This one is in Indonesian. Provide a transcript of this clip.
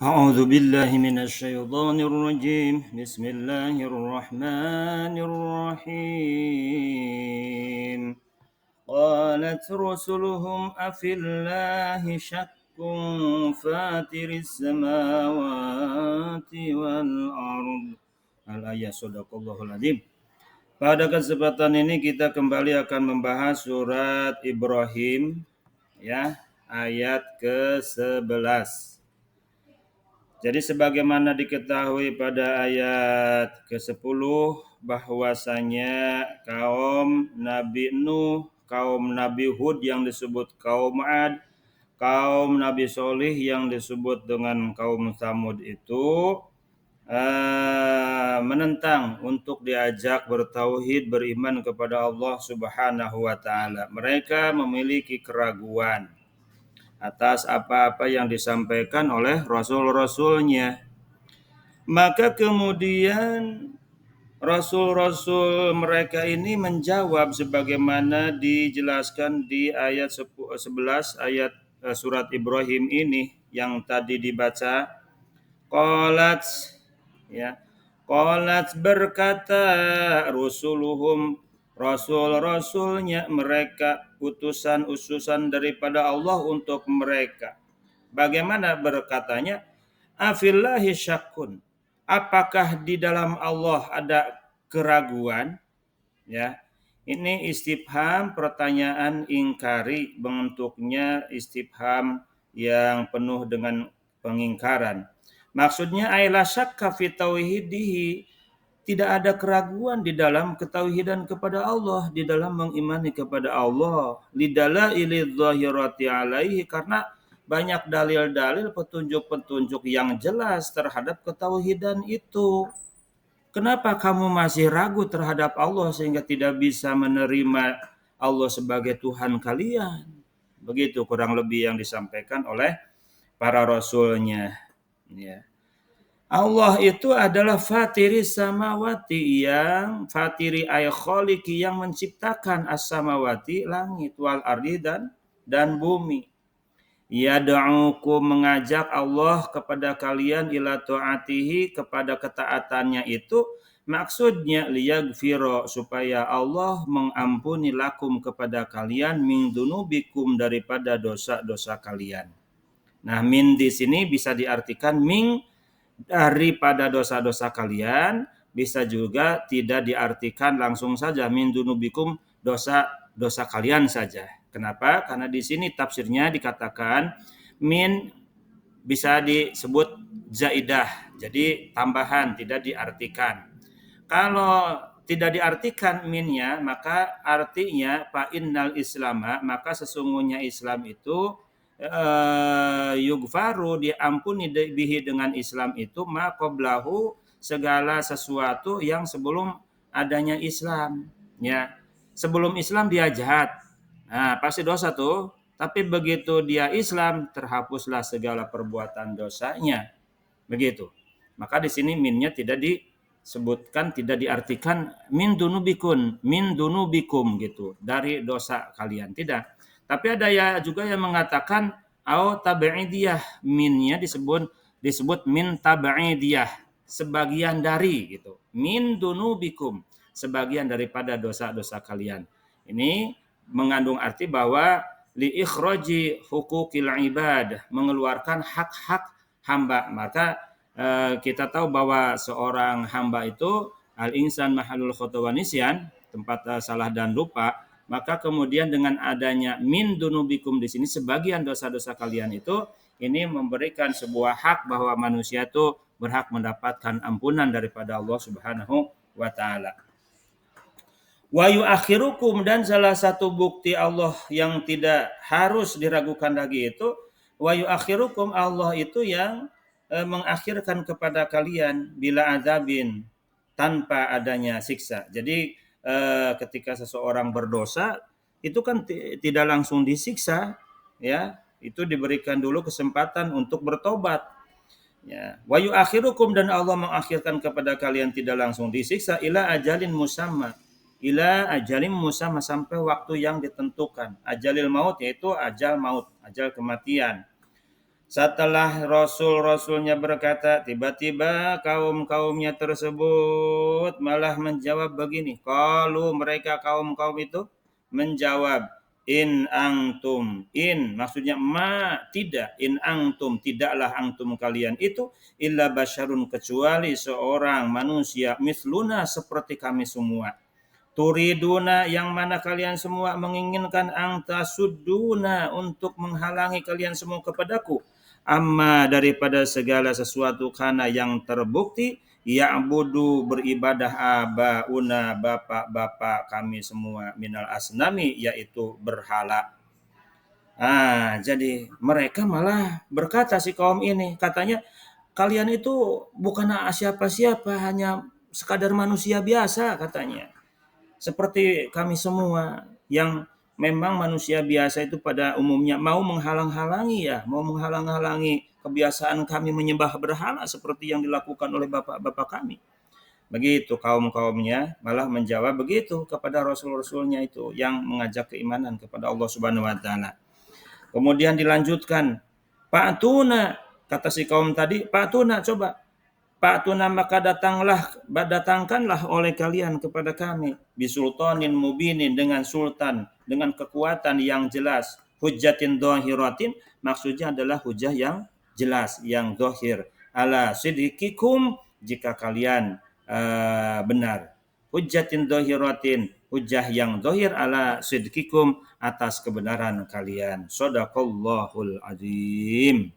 أعوذ بالله من الشيطان الرجيم بسم الله الرحمن الرحيم قالت رسلهم أفي الله شك فاتر السماوات والأرض Al-ayat Sadaqallahul Adzim. Pada kesempatan ini kita kembali akan membahas surat Ibrahim ya, ayat ke-11. Jadi sebagaimana diketahui pada ayat ke-10 bahwasanya kaum Nabi Nuh, kaum Nabi Hud yang disebut kaum Ad, kaum Nabi Solih yang disebut dengan kaum Tsamud itu menentang untuk diajak bertauhid, beriman kepada Allah Subhanahu wa taala. Mereka memiliki keraguan atas apa-apa yang disampaikan oleh rasul-rasulnya. Maka kemudian rasul-rasul mereka ini menjawab sebagaimana dijelaskan di ayat 11 ayat surat Ibrahim ini yang tadi dibaca. Qalat ya. Qalat berkata rusuluhum, rasul-rasulnya mereka, utusan-utusan daripada Allah untuk mereka. Bagaimana berkatanya? Afillahi syakkun. Apakah di dalam Allah ada keraguan? Ya. Ini istifham, pertanyaan ingkari, bentuknya istifham yang penuh dengan pengingkaran. Maksudnya aila syakka fi tauhidihi, tidak ada keraguan di dalam ketauhidan kepada Allah, di dalam mengimani kepada Allah. Lidalaili dzahirati alaihi, karena banyak dalil-dalil, petunjuk-petunjuk yang jelas terhadap ketauhidan itu. Kenapa kamu masih ragu terhadap Allah sehingga tidak bisa menerima Allah sebagai Tuhan kalian? Begitu kurang lebih yang disampaikan oleh para rasulnya. Ya. Allah itu adalah fatiri samawati, yang fatiri ay kholiqi, yang menciptakan as-samawati, langit, wal ardi, dan bumi. Yad'ukum, mengajak Allah kepada kalian, ila ta'atihi, kepada ketaatannya itu, maksudnya liyaghfira, supaya Allah mengampuni lakum, kepada kalian, min dunubikum, daripada dosa-dosa kalian. Nah, min di sini bisa diartikan min, daripada dosa-dosa kalian, bisa juga tidak diartikan langsung saja min dunubikum, dosa-dosa kalian saja. Kenapa? Karena di sini tafsirnya dikatakan min bisa disebut zaidah, jadi tambahan, tidak diartikan. Kalau tidak diartikan minnya, maka artinya fa innal islama, maka sesungguhnya Islam itu yugfaru, diampuni bihi, dengan Islam itu, ma qablahu, segala sesuatu yang sebelum adanya Islam. Ya, sebelum Islam dia jahat, nah pasti dosa tuh. Tapi begitu dia Islam, terhapuslah segala perbuatan dosanya. Begitu. Maka di sini minnya tidak disebutkan, tidak diartikan min dunubikum gitu, dari dosa kalian, tidak. Tapi ada ya juga yang mengatakan au tabaidiyah, minnya disebut min tabaidiyah, sebagian dari gitu. Min dunubikum, sebagian daripada dosa-dosa kalian. Ini mengandung arti bahwa li ikhraji hukukil ibad, mengeluarkan hak-hak hamba. Maka kita tahu bahwa seorang hamba itu al-insan mahalul khata wa nisyan, tempat salah dan lupa. Maka kemudian dengan adanya min dunubikum di sini, sebagian dosa-dosa kalian itu, ini memberikan sebuah hak bahwa manusia itu berhak mendapatkan ampunan daripada Allah Subhanahu wa taala. Wa yu'akhirukum, dan salah satu bukti Allah yang tidak harus diragukan lagi itu, wa yu'akhirukum, Allah itu yang mengakhirkan kepada kalian, bila azabin, tanpa adanya siksa. Jadi ketika seseorang berdosa itu kan tidak langsung disiksa, ya, itu diberikan dulu kesempatan untuk bertobat. Ya, wa yu'akhirukum, dan Allah mengakhirkan kepada kalian tidak langsung disiksa, ila ajalin musamma, ila ajalin musamma, sampai waktu yang ditentukan. Ajalil maut, yaitu ajal maut, ajal kematian. Setelah rasul-rasulnya berkata, tiba-tiba kaum-kaumnya tersebut malah menjawab begini. Kalau mereka kaum-kaum itu menjawab, in angtum, in maksudnya tidak, in angtum, tidaklah angtum kalian itu illa basyarun, kecuali seorang manusia misluna, seperti kami semua. Turiduna, yang mana kalian semua menginginkan, angta suduna, untuk menghalangi kalian semua kepadaku, amma, daripada segala sesuatu, kana yang terbukti, ya'budu, beribadah, abauna, bapak-bapak kami semua, minal asnami, yaitu berhala. Jadi mereka malah berkata, si kaum ini katanya, kalian itu bukan siapa-siapa, hanya sekadar manusia biasa katanya, seperti kami semua, yang memang manusia biasa itu pada umumnya mau menghalang-halangi kebiasaan kami menyembah berhala seperti yang dilakukan oleh bapak-bapak kami. Begitu kaum-kaumnya malah menjawab begitu kepada rasul-rasulnya itu yang mengajak keimanan kepada Allah Subhanahu wa taala. Kemudian dilanjutkan, Pak Tuna, kata si kaum tadi, Pak Tuna, coba Fa'tuna, maka datangkanlah oleh kalian kepada kami, bisultanin mubinin, dengan sultan, dengan kekuatan yang jelas, hujjatin dohiratin, maksudnya adalah hujah yang jelas, yang dohir, ala sidikikum, jika kalian benar, hujjatin dohiratin, hujah yang dohir, ala sidikikum, atas kebenaran kalian. Shadaqallahul azim.